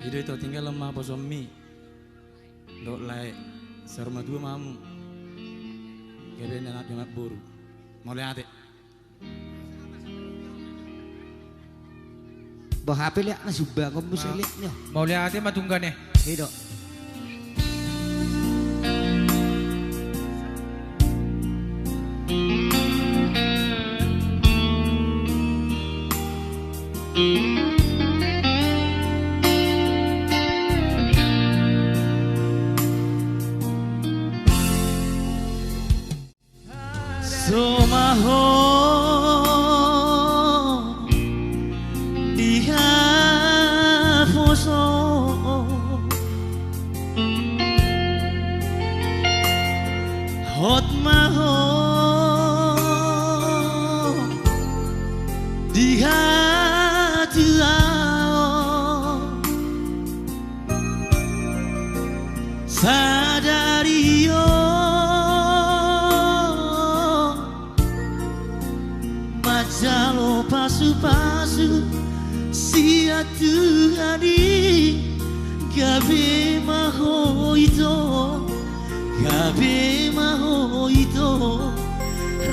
Ide itu tinggal lemah posomi. Dok lai serma dua mamu. Keben anak yang buru. Mau lihat deh. Bah HP lihat nasi bangun musuh lihatnya. Mau lihat matunggan ya. Hidup. Somaho diha foso hot maho diha tuao sadario Jalo pasu-pasu sia Tuhani gabe maho ito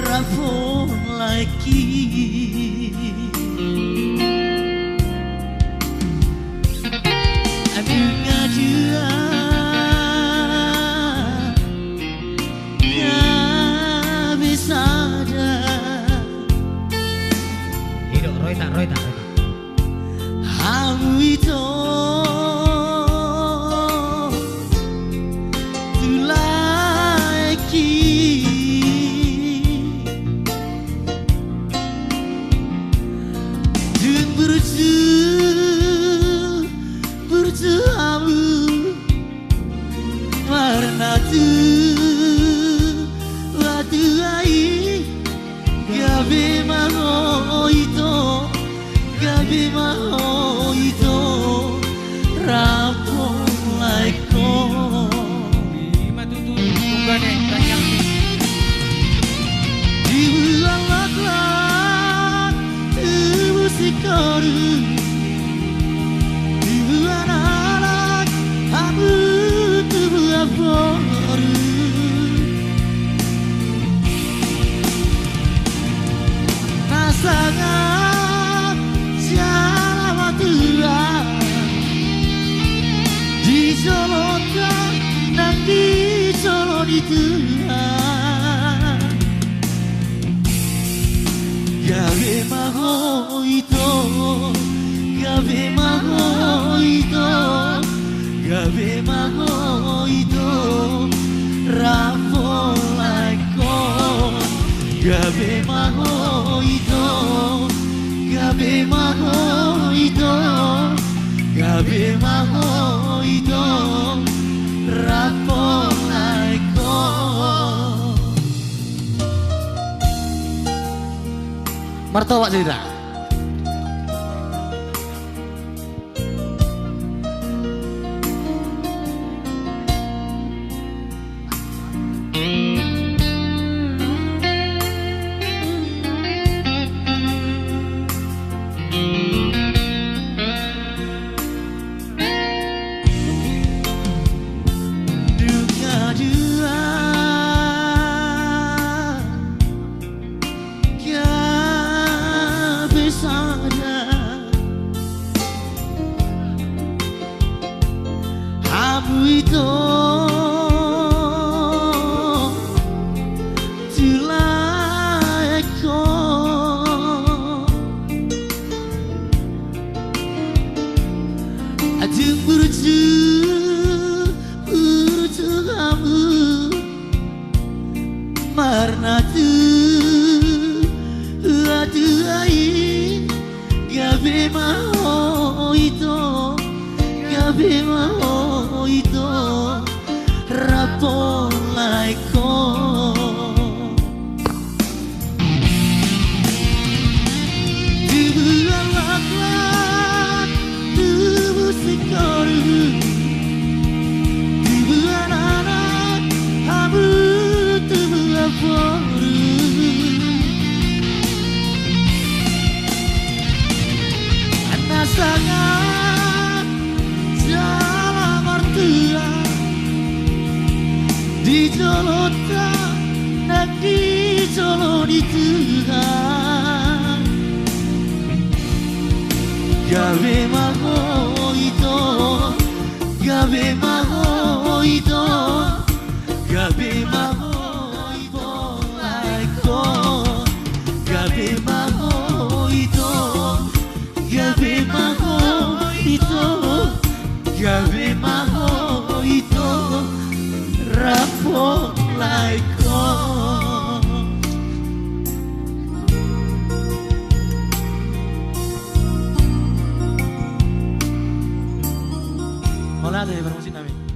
rapon lagi aku ngajua gabe Roita. Hamu itu tulaki dan berju hamu warna tu waktu ai gabe maho itu rapon laiko Matunggan ya. Tanyang nih. di bulan laklan musikaru di bulan anak aku tubuh aporu nasangan di Solo dan di Solo di Tuhan gabe maho itu rapon laiko gabe maho itu rapon laiko mertua cerita rapon laiko di bulan laklan musikaru di bulan anak aku tubuh aporu sangat jolota naki jolorizuga gabe magoito gabe magoito gabe magoito laiko gabe magoito gabe magoito gabe magoito rapo laiko. Hola, de promosi namin.